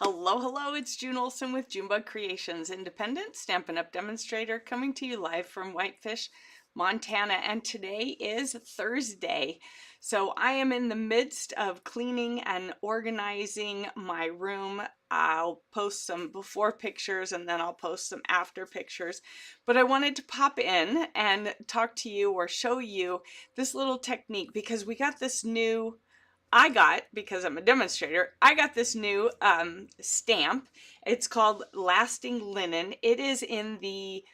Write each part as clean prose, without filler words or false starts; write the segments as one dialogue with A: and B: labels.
A: Hello, it's June Olson with Junebug Creations, independent Stampin' Up! Demonstrator, coming to you live from Whitefish, Montana, and today is Thursday. So I am in the midst of cleaning and organizing my room. I'll post some before pictures and then I'll post some after pictures, but I wanted to pop in and talk to you or show you this little technique because because I'm a demonstrator, I got this new stamp. It's called Lasting Linen. It is in the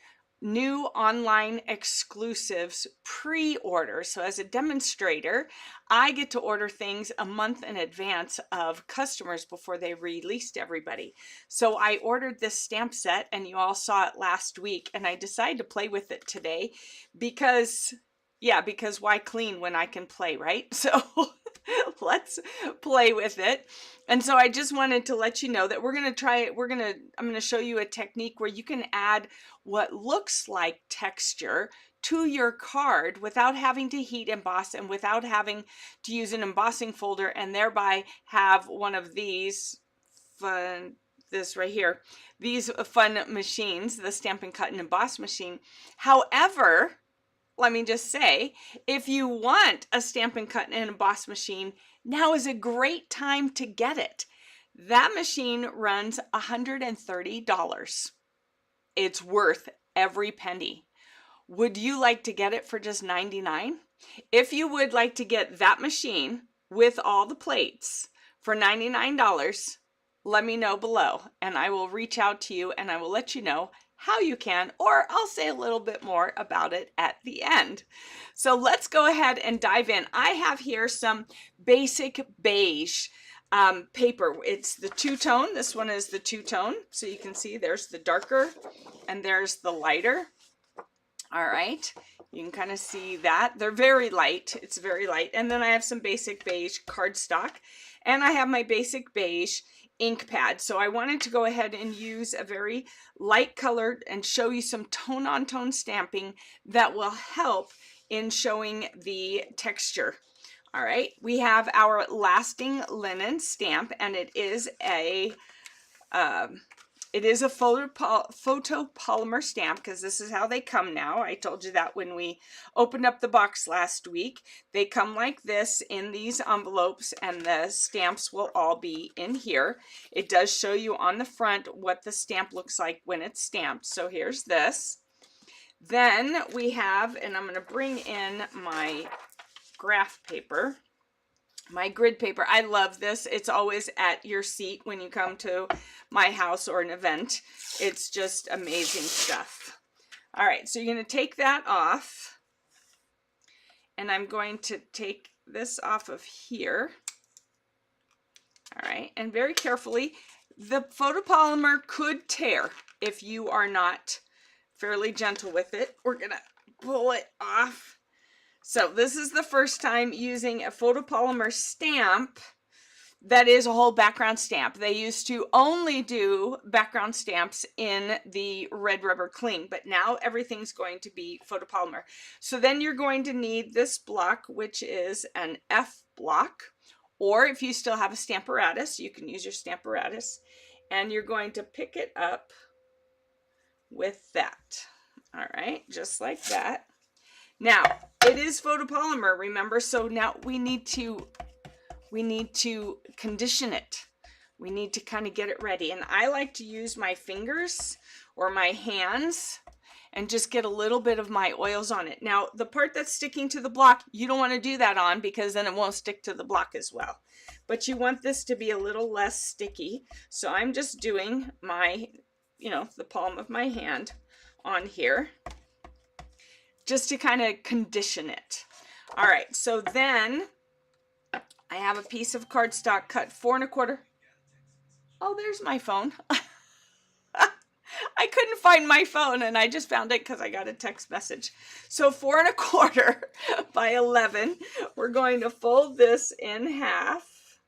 A: new online exclusives pre-order. So as a demonstrator, I get to order things a month in advance of customers before they release to everybody. So I ordered this stamp set and you all saw it last week, and I decided to play with it today because why clean when I can play, right? So let's play with it. And so I just wanted to let you know that I'm going to show you a technique where you can add what looks like texture to your card without having to heat emboss and without having to use an embossing folder and thereby have one of these this right here, these fun machines, the Stamp and Cut and Emboss machine. However, let me just say, if you want a Stamp and Cut and Emboss machine, now is a great time to get it. That machine runs $130. It's worth every penny. Would you like to get it for just $99? If you would like to get that machine with all the plates for $99, let me know below and I will reach out to you and I will let you know how you can, or I'll say a little bit more about it at the end. So let's go ahead and dive in. I have here some basic beige paper. It's the two-tone. This one is the two-tone. So you can see there's the darker and there's the lighter. All right, you can kind of see that. They're very light. It's very light. And then I have some basic beige cardstock, and I have my basic beige ink pad. So I wanted to go ahead and use a very light colored and show you some tone on tone stamping that will help in showing the texture. All right, we have our Lasting Linen stamp, and it is a photopolymer stamp because this is how they come now. I told you that when we opened up the box last week. They come like this in these envelopes, and the stamps will all be in here. It does show you on the front what the stamp looks like when it's stamped. So here's this. Then we have, and I'm going to bring in my graph paper. My grid paper. I love this. It's always at your seat when you come to my house or an event. It's just amazing stuff. All right, so you're going to take that off, and I'm going to take this off of here. All right, and very carefully, the photopolymer could tear if you are not fairly gentle with it. We're going to pull it off. So this is the first time using a photopolymer stamp that is a whole background stamp. They used to only do background stamps in the red rubber cling, but now everything's going to be photopolymer. So then you're going to need this block, which is an F block, or if you still have a Stamparatus, you can use your Stamparatus, and you're going to pick it up with that. All right, just like that. Now, it is photopolymer, remember, so now we need to condition it. We need to kind of get it ready. And I like to use my fingers or my hands and just get a little bit of my oils on it. Now, the part that's sticking to the block, you don't want to do that on because then it won't stick to the block as well. But you want this to be a little less sticky. So I'm just doing my, the palm of my hand on here, just to kind of condition it. All right, so then I have a piece of cardstock cut 4 1/4. Oh, there's my phone. I couldn't find my phone, and I just found it because I got a text message. So 4 1/4 by 11. We're going to fold this in half.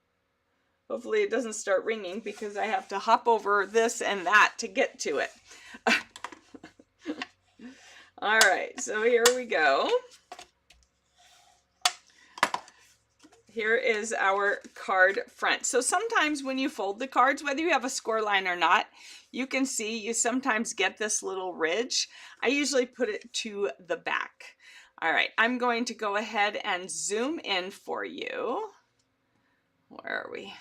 A: Hopefully it doesn't start ringing because I have to hop over this and that to get to it. All right, so here we go. here is our card front. So sometimes when you fold the cards, whether you have a score line or not, you can see you sometimes get this little ridge. I usually put it to the back. All right, I'm going to go ahead and zoom in for you. Where are we?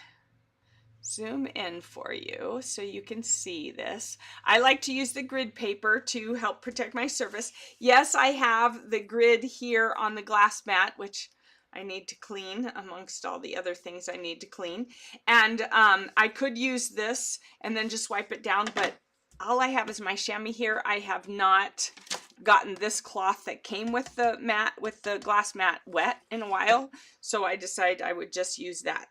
A: Zoom in for you so you can see this. I like to use the grid paper to help protect my surface. Yes, I have the grid here on the glass mat, which I need to clean amongst all the other things I need to clean. And I could use this and then just wipe it down, but all I have is my chamois here. I have not gotten this cloth that came with the mat, with the glass mat, wet in a while. So I decided I would just use that.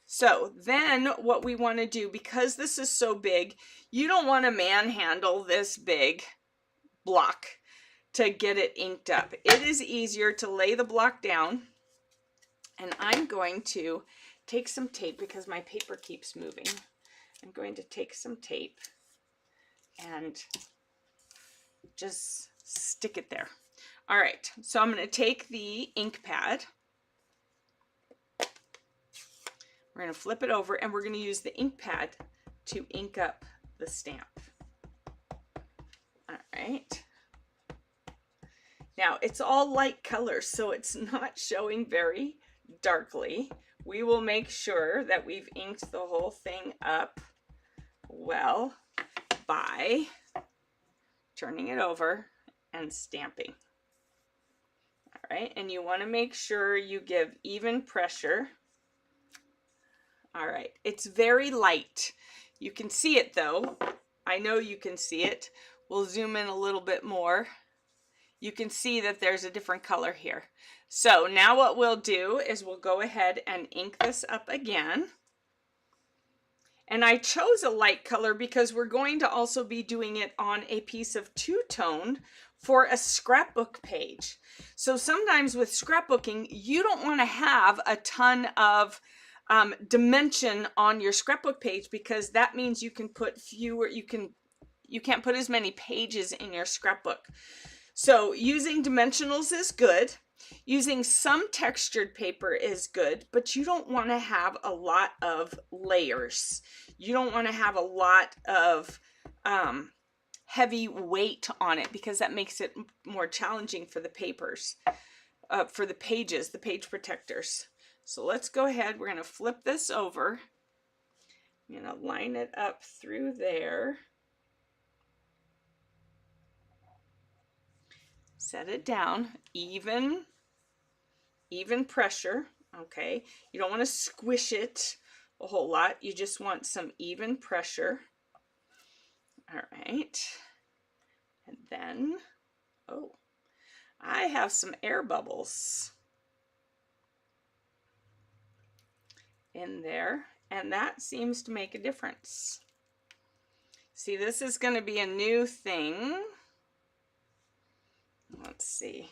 A: So then what we want to do, because this is so big, you don't want to manhandle this big block to get it inked up. It is easier to lay the block down, and I'm going to take some tape because my paper keeps moving. I'm going to take some tape and just stick it there. All right, so I'm going to take the ink pad. We're going to flip it over and we're going to use the ink pad to ink up the stamp. All right. Now it's all light colors, so it's not showing very darkly. We will make sure that we've inked the whole thing up well by turning it over and stamping. All right, and you want to make sure you give even pressure. All right, it's very light. You can see it though. I know you can see it. We'll zoom in a little bit more. You can see that there's a different color here. So now what we'll do is we'll go ahead and ink this up again. And I chose a light color because we're going to also be doing it on a piece of two-tone for a scrapbook page. So sometimes with scrapbooking, you don't want to have a ton of dimension on your scrapbook page, because that means you can put fewer, you can't put as many pages in your scrapbook. So using dimensionals is good. Using some textured paper is good, but you don't want to have a lot of layers. You don't want to have a lot of heavy weight on it, because that makes it more challenging for the papers, for the pages, the page protectors. So let's go ahead, we're going to flip this over. I'm going to line it up through there. Set it down, even pressure, okay? You don't want to squish it a whole lot. You just want some even pressure. All right. And then, oh, I have some air bubbles in there, and that seems to make a difference. See, this is going to be a new thing. Let's see.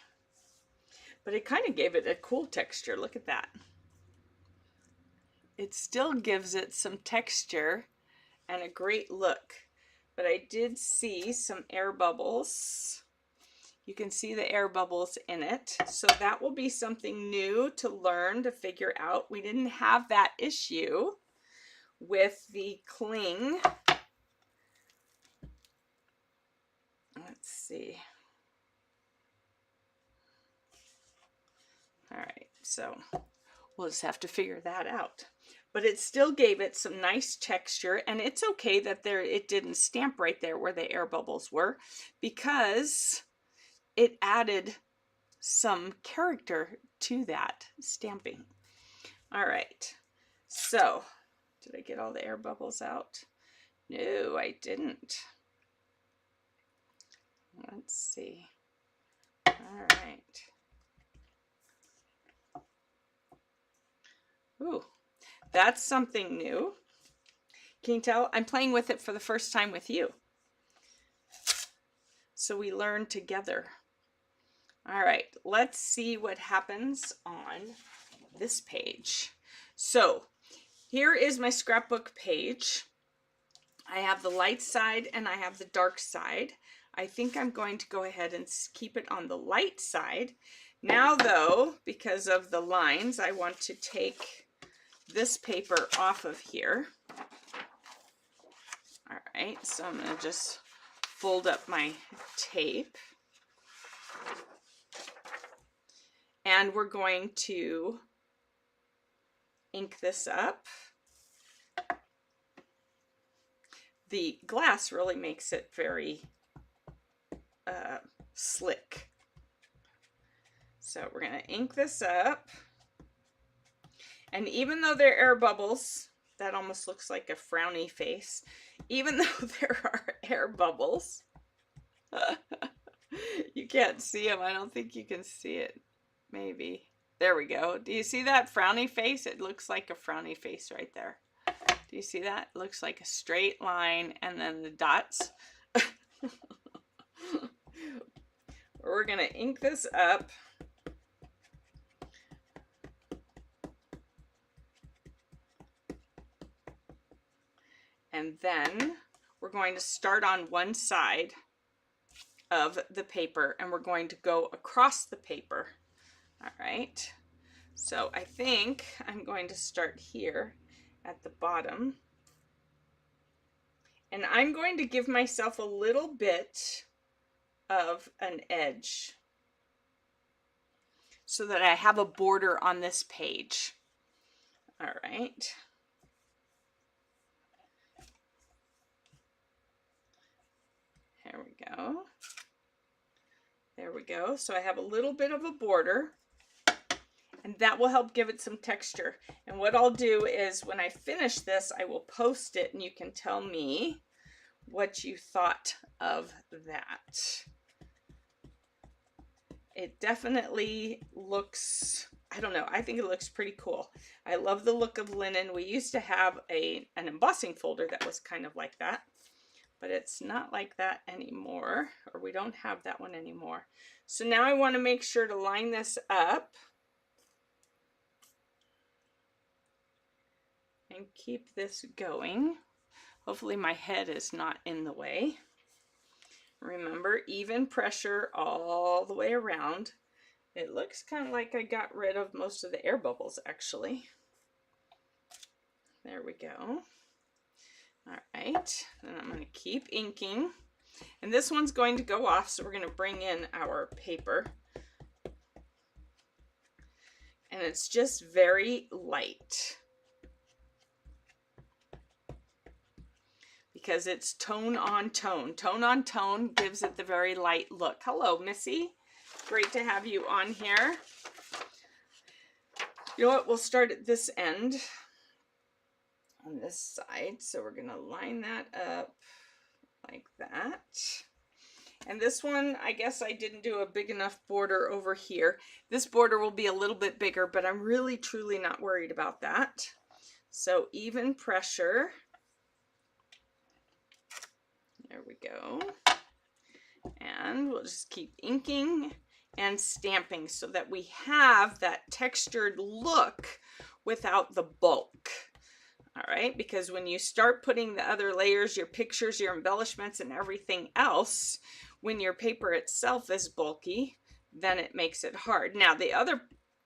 A: But it kind of gave it a cool texture. Look at that. It still gives it some texture and a great look. But I did see some air bubbles. You can see the air bubbles in it. So that will be something new to learn, to figure out. We didn't have that issue with the cling. Let's see. All right, so we'll just have to figure that out. But it still gave it some nice texture, and it's okay that it didn't stamp right there where the air bubbles were, because it added some character to that stamping. All right, so did I get all the air bubbles out? No, I didn't. Let's see. All right. Ooh, that's something new. Can you tell? I'm playing with it for the first time with you. So we learn together. All right, let's see what happens on this page. So here is my scrapbook page. I have the light side and I have the dark side. I think I'm going to go ahead and keep it on the light side Now though, because of the lines, I want to take this paper off of here. All right, so I'm going to just fold up my tape. And we're going to ink this up. The glass really makes it very slick. So we're going to ink this up. And even though there are air bubbles, that almost looks like a frowny face. Even though there are air bubbles, you can't see them. I don't think you can see it. Maybe. There we go. Do you see that frowny face? It looks like a frowny face right there. Do you see that? It looks like a straight line and then the dots. We're going to ink this up. And then we're going to start on one side of the paper and we're going to go across the paper. All right. So I think I'm going to start here at the bottom. And I'm going to give myself a little bit of an edge so that I have a border on this page. All right. There we go. There we go. So I have a little bit of a border, and that will help give it some texture. And what I'll do is when I finish this, I will post it and you can tell me what you thought of that. It definitely looks, I don't know, I think it looks pretty cool. I love the look of linen. We used to have an embossing folder that was kind of like that, but it's not like that anymore, or we don't have that one anymore. So now I want to make sure to line this up and keep this going. Hopefully my head is not in the way. Remember, even pressure all the way around. It looks kind of like I got rid of most of the air bubbles actually. There we go. All right, then I'm going to keep inking. And this one's going to go off, so we're going to bring in our paper. And it's just very light, because it's tone on tone. Tone on tone gives it the very light look. Hello, Missy. Great to have you on here. You know what? We'll start at this end on this side. So we're going to line that up like that. And this one, I guess I didn't do a big enough border over here. This border will be a little bit bigger, but I'm really truly not worried about that. So even pressure. There we go. And we'll just keep inking and stamping so that we have that textured look without the bulk. All right, because when you start putting the other layers, your pictures, your embellishments, and everything else, when your paper itself is bulky, then it makes it hard. Now, the other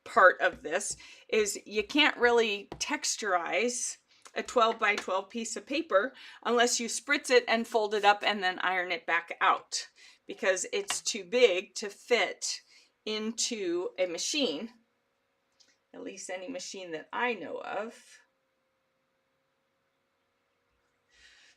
A: part of this is you can't really texturize a 12 by 12 piece of paper unless you spritz it and fold it up and then iron it back out, because it's too big to fit into a machine, at least any machine that I know of.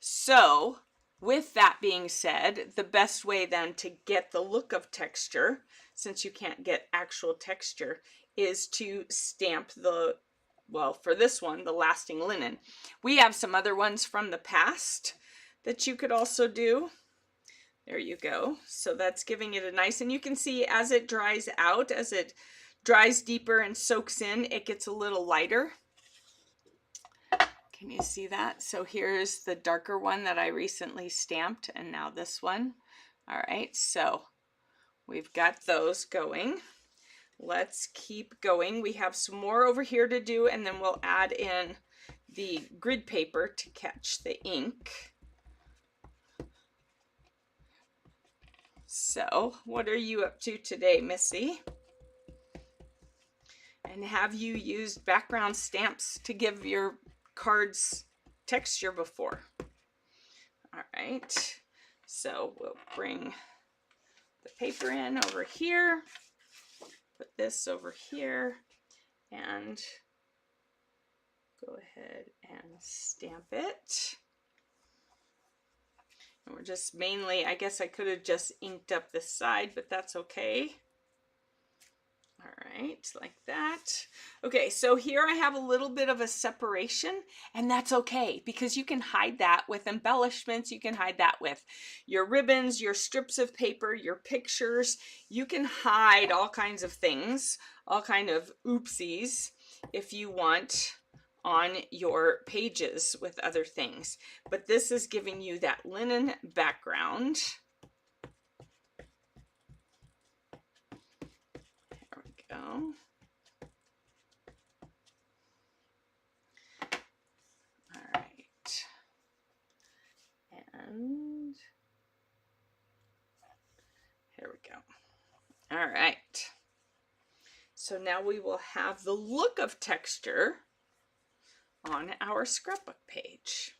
A: So with that being said, the best way then to get the look of texture, since you can't get actual texture, is to stamp the, well, for this one, the lasting linen. We have some other ones from the past that you could also do. There you go. So that's giving it a nice, and you can see as it dries out, as it dries deeper and soaks in, it gets a little lighter. Can you see that? So here's the darker one that I recently stamped, and now this one. All right, so we've got those going. Let's keep going. We have some more over here to do, and then we'll add in the grid paper to catch the ink. So what are you up to today, Missy? And have you used background stamps to give your cards texture before? All right, so we'll bring the paper in over here, put this over here, and go ahead and stamp it. And we're just mainly, I guess I could have just inked up this side, but that's okay. All right, like that. Okay, so here I have a little bit of a separation, and that's okay because you can hide that with embellishments. You can hide that with your ribbons, your strips of paper, your pictures. You can hide all kinds of things, all kind of oopsies if you want on your pages with other things. But this is giving you that linen background. Go. All right. And here we go. All right. So now we will have the look of texture on our scrapbook page.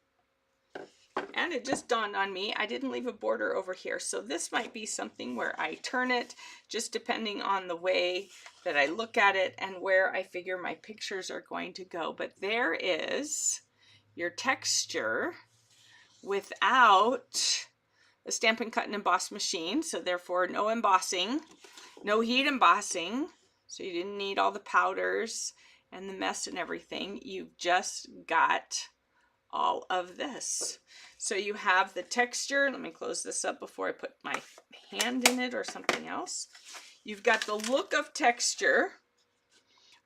A: And it just dawned on me, I didn't leave a border over here. So this might be something where I turn it, just depending on the way that I look at it and where I figure my pictures are going to go. But there is your texture without a stamp and cut and emboss machine. So therefore no embossing, no heat embossing. So you didn't need all the powders and the mess and everything. You've just got all of this. So you have the texture. Let me close this up before I put my hand in it or something else. You've got the look of texture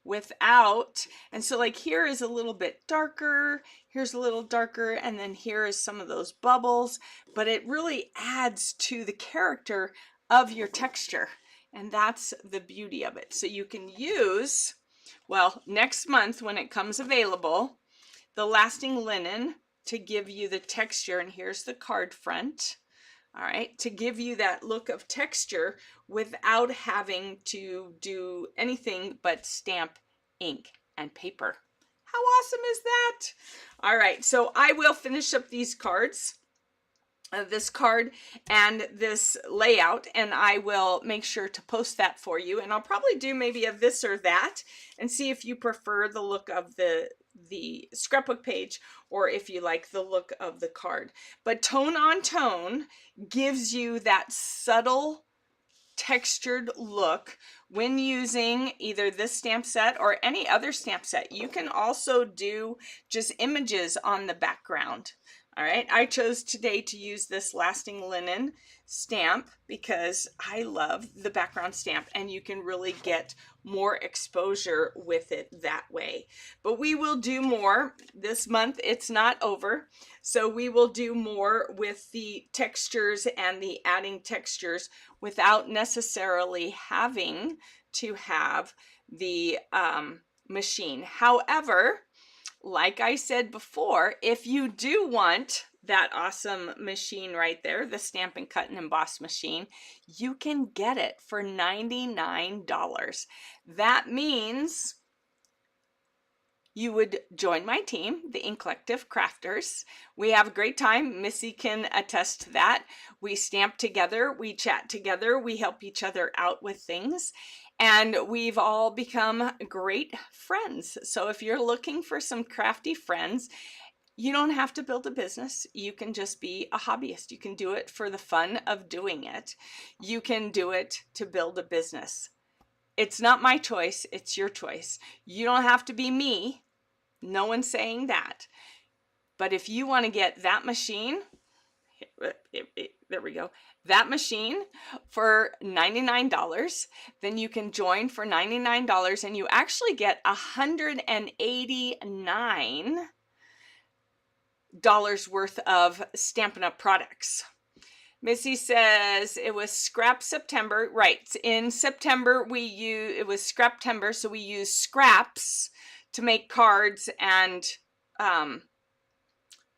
A: without, and so like here is a little bit darker, here's a little darker, and then here is some of those bubbles, but it really adds to the character of your texture. And that's the beauty of it. So you can use, well, next month when it comes available, the lasting linen to give you the texture, and here's the card front, all right, to give you that look of texture without having to do anything but stamp, ink, and paper. How awesome is that? All right, so I will finish up these cards, this card and this layout, and I will make sure to post that for you, and I'll probably do maybe a this or that and see if you prefer the look of the scrapbook page or if you like the look of the card. But tone on tone gives you that subtle textured look when using either this stamp set or any other stamp set. You can also do just images on the background. All right, I chose today to use this lasting linen stamp because I love the background stamp, and you can really get more exposure with it that way. But we will do more this month. It's not over. So we will do more with the textures and the adding textures without necessarily having to have the machine. However, like I said before, if you do want that awesome machine right there, the Stamp and Cut and Emboss machine, you can get it for $99. That means you would join my team, the Ink Collective Crafters. We have a great time. Missy can attest to that. We stamp together, we chat together, we help each other out with things, and we've all become great friends. So if you're looking for some crafty friends, you don't have to build a business. You can just be a hobbyist. You can do it for the fun of doing it. You can do it to build a business. It's not my choice, it's your choice. You don't have to be me. No one's saying that. But if you want to get that machine, there we go, that machine for $99, then you can join for $99 and you actually get $189 worth of Stampin' Up! Products. Missy says it was Scrap September. Right, in September it was Scraptember, so we used scraps to make cards and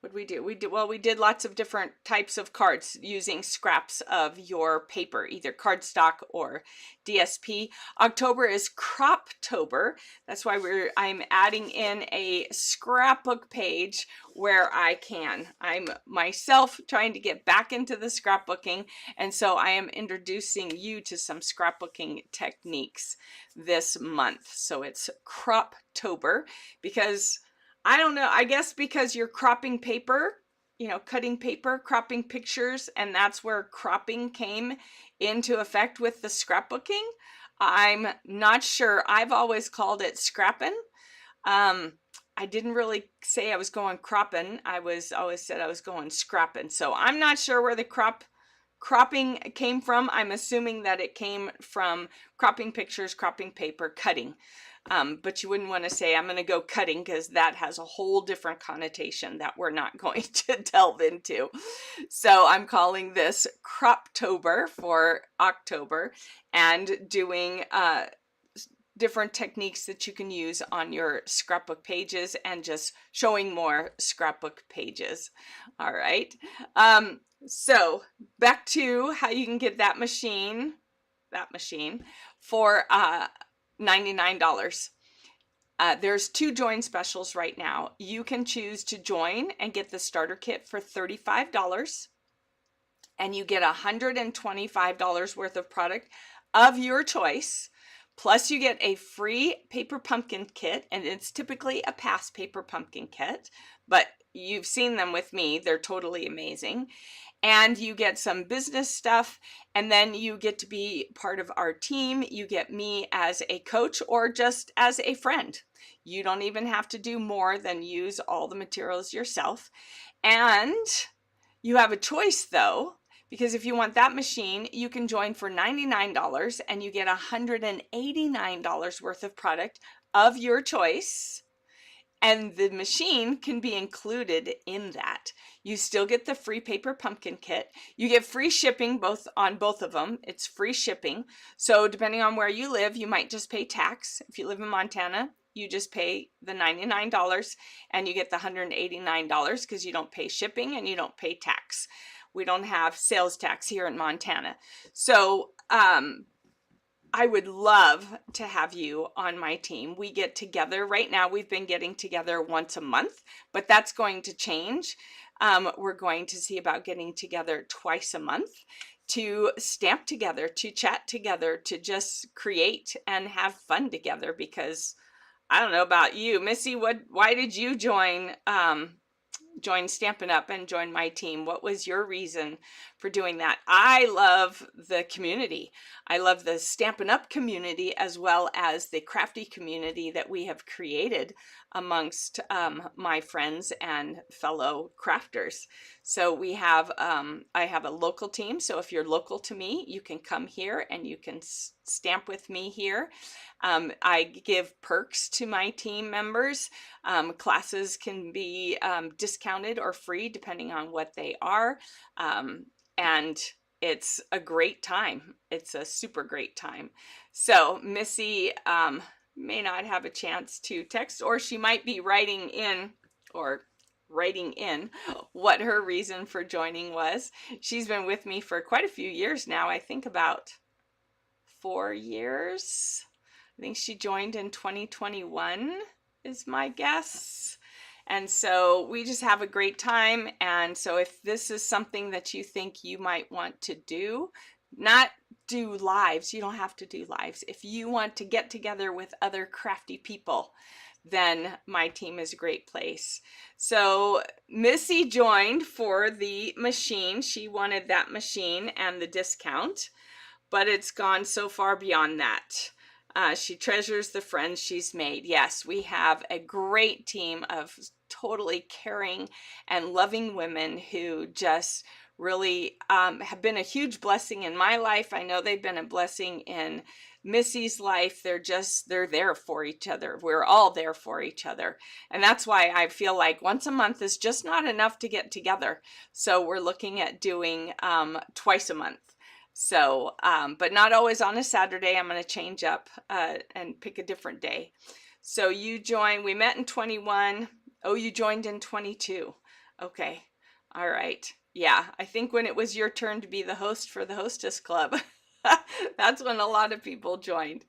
A: What did we do? Well, we did lots of different types of cards using scraps of your paper, either cardstock or DSP. October is Croptober. That's why I'm adding in a scrapbook page where I can. I'm myself trying to get back into the scrapbooking, and so I am introducing you to some scrapbooking techniques this month. So it's Croptober because I don't know, I guess because you're cropping paper, cutting paper, cropping pictures, and that's where cropping came into effect with the scrapbooking. I'm not sure. I've always called it scrapping. I didn't really say I was going cropping. I always said I was going scrapping. So I'm not sure where the cropping came from. I'm assuming that it came from cropping pictures, cropping paper, cutting. But you wouldn't want to say I'm going to go cutting because that has a whole different connotation that we're not going to delve into. So I'm calling this Croptober for October and doing different techniques that you can use on your scrapbook pages and just showing more scrapbook pages. All right. So back to how you can get that machine for $99. There's 2 join specials right now. You can choose to join and get the starter kit for $35, and you get $125 worth of product of your choice. Plus you get a free paper pumpkin kit, and it's typically a past paper pumpkin kit, but you've seen them with me. They're totally amazing. And you get some business stuff, and then you get to be part of our team. You get me as a coach or just as a friend. You don't even have to do more than use all the materials yourself. And you have a choice though, because if you want that machine, you can join for $99 and you get $189 worth of product of your choice. And the machine can be included in that. You still get the free paper pumpkin kit. You get free shipping on both of them. It's free shipping. So depending on where you live, you might just pay tax. If you live in Montana, you just pay the $99 and you get the $189 because you don't pay shipping and you don't pay tax. We don't have sales tax here in Montana. So I would love to have you on my team. We get together right now. We've been getting together once a month, but that's going to change. We're going to see about getting together twice a month to stamp together, to chat together, to just create and have fun together. Because I don't know about you, Missy, why did you join Stampin' Up and join my team? What was your reason for doing that? I love the community. I love the Stampin' Up community as well as the crafty community that we have created amongst my friends and fellow crafters. So we have, I have a local team. So if you're local to me, you can come here and you can stamp with me here. I give perks to my team members. Classes can be discounted or free depending on what they are. And it's a great time. It's a super great time. So Missy may not have a chance to text, or she might be writing in what her reason for joining was. She's been with me for quite a few years now. I think about 4 years. I think she joined in 2021 is my guess. And so we just have a great time. And so if this is something that you think you might want to do, not do lives, you don't have to do lives. If you want to get together with other crafty people, then my team is a great place. So Missy joined for the machine. She wanted that machine and the discount, but it's gone so far beyond that. She treasures the friends she's made. Yes, we have a great team of totally caring and loving women who just really have been a huge blessing in my life. I know they've been a blessing in Missy's life. They're there for each other. We're all there for each other. And that's why I feel like once a month is just not enough to get together. So we're looking at doing twice a month. So, but not always on a Saturday. I'm going to change up and pick a different day. So you joined, we met in 21. Oh, you joined in 22. Okay. All right. Yeah, I think when it was your turn to be the host for the Hostess Club, that's when a lot of people joined.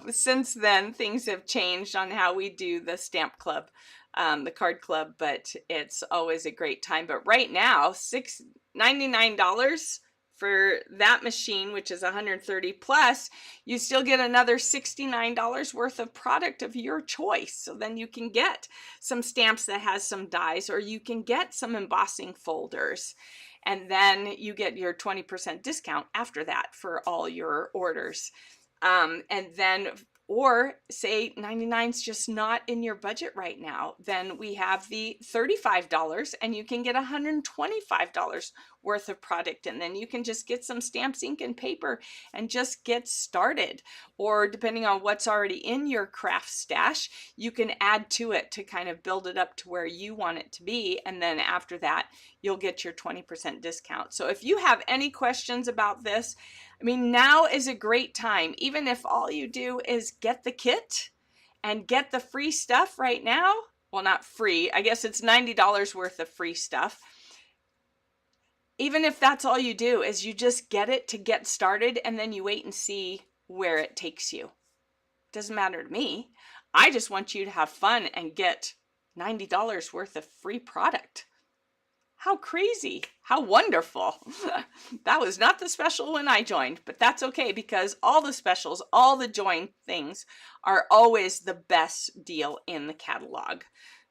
A: Since then, things have changed on how we do the stamp club, the card club, but it's always a great time. But right now, $99 for that machine, which is 130 plus, you still get another $69 worth of product of your choice. So then you can get some stamps that has some dies, or you can get some embossing folders, and then you get your 20% discount after that for all your orders. And then, or say 99 is just not in your budget right now, then we have the $35 and you can get $125 worth of product, and then you can just get some stamps, ink, and paper and just get started. Or depending on what's already in your craft stash, you can add to it to kind of build it up to where you want it to be, and then after that you'll get your 20% discount. So if you have any questions about this, I mean, now is a great time. Even if all you do is get the kit and get the free stuff right now, well, not free, I guess it's $90 worth of free stuff. Even if that's all you do is you just get it to get started, and then you wait and see where it takes you. Doesn't matter to me. I just want you to have fun and get $90 worth of free product. How crazy, how wonderful. That was not the special when I joined, but that's okay, because all the specials, all the join things are always the best deal in the catalog.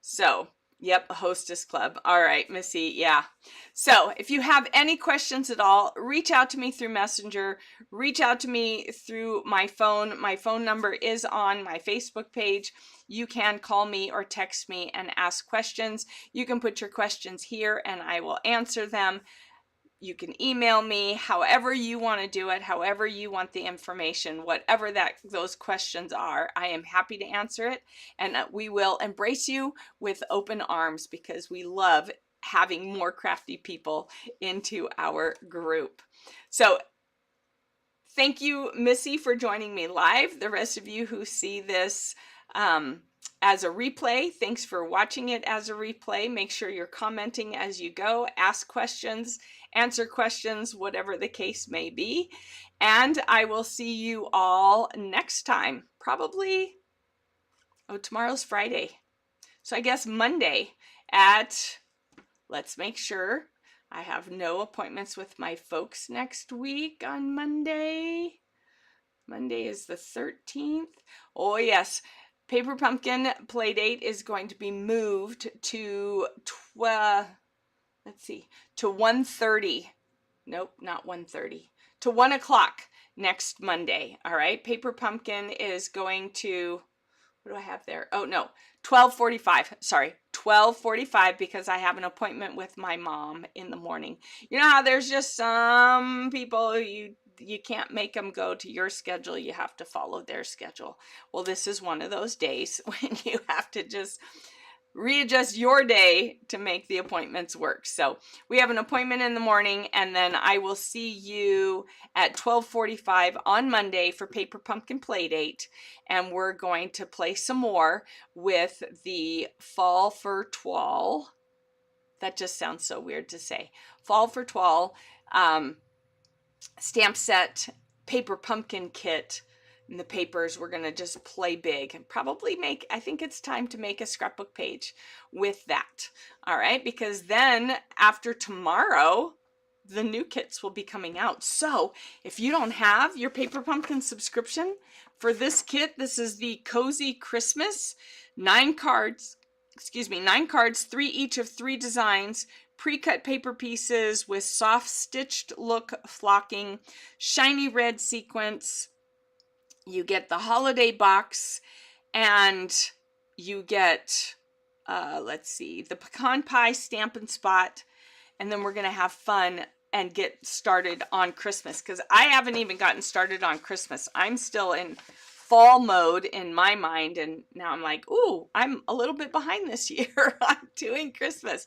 A: So, yep, Hostess Club. All right, Missy, yeah. So if you have any questions at all, reach out to me through Messenger, reach out to me through my phone. My phone number is on my Facebook page. You can call me or text me and ask questions. You can put your questions here and I will answer them. You can email me, however you want to do it, however you want the information, whatever those questions are, I am happy to answer it. And we will embrace you with open arms, because we love having more crafty people into our group. So thank you, Missy, for joining me live. The rest of you who see this as a replay, thanks for watching it as a replay. Make sure you're commenting as you go, ask questions, answer questions, whatever the case may be. And I will see you all next time. Probably, tomorrow's Friday. So I guess Monday at, let's make sure I have no appointments with my folks next week on Monday. Monday is the 13th. Oh yes, Paper Pumpkin Playdate is going to be moved to 1:30. Nope, not 1:30. To 1 o'clock next Monday. All right, Paper Pumpkin is going to, what do I have there? Oh no, 12:45. Sorry, 12:45, because I have an appointment with my mom in the morning. You know how there's just some people you can't make them go to your schedule, you have to follow their schedule. Well, this is one of those days when you have to just readjust your day to make the appointments work. So we have an appointment in the morning, and then I will see you at 12:45 on Monday for Paper Pumpkin Playdate, and we're going to play some more with the Fall for Twall. That just sounds so weird to say. Fall for Twall stamp set, Paper Pumpkin kit, and the papers. We're going to just play big and probably make, I think it's time to make a scrapbook page with that. All right, because then after tomorrow, the new kits will be coming out. So if you don't have your Paper Pumpkin subscription for this kit, this is the Cozy Christmas, 9 cards, 3 each of 3 designs, pre-cut paper pieces with soft stitched look flocking, shiny red sequins. You get the holiday box, and you get, let's see, the pecan pie stamp and spot, and then we're going to have fun and get started on Christmas, because I haven't even gotten started on Christmas. I'm still in fall mode in my mind, and now I'm like, ooh, I'm a little bit behind this year on doing Christmas.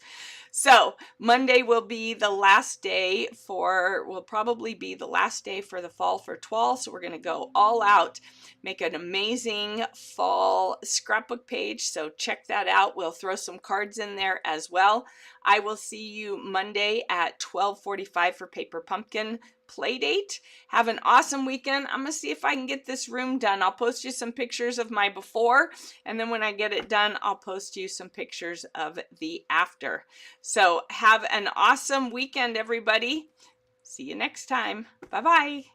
A: So Monday will be the last day will probably be the last day for the fall for 12. So we're going to go all out, make an amazing fall scrapbook page. So check that out. We'll throw some cards in there as well. I will see you Monday at 12:45 for Paper Pumpkin play date. Have an awesome weekend. I'm gonna see if I can get this room done. I'll post you some pictures of my before, and then when I get it done, I'll post you some pictures of the after. So have an awesome weekend, everybody. See you next time. Bye-bye.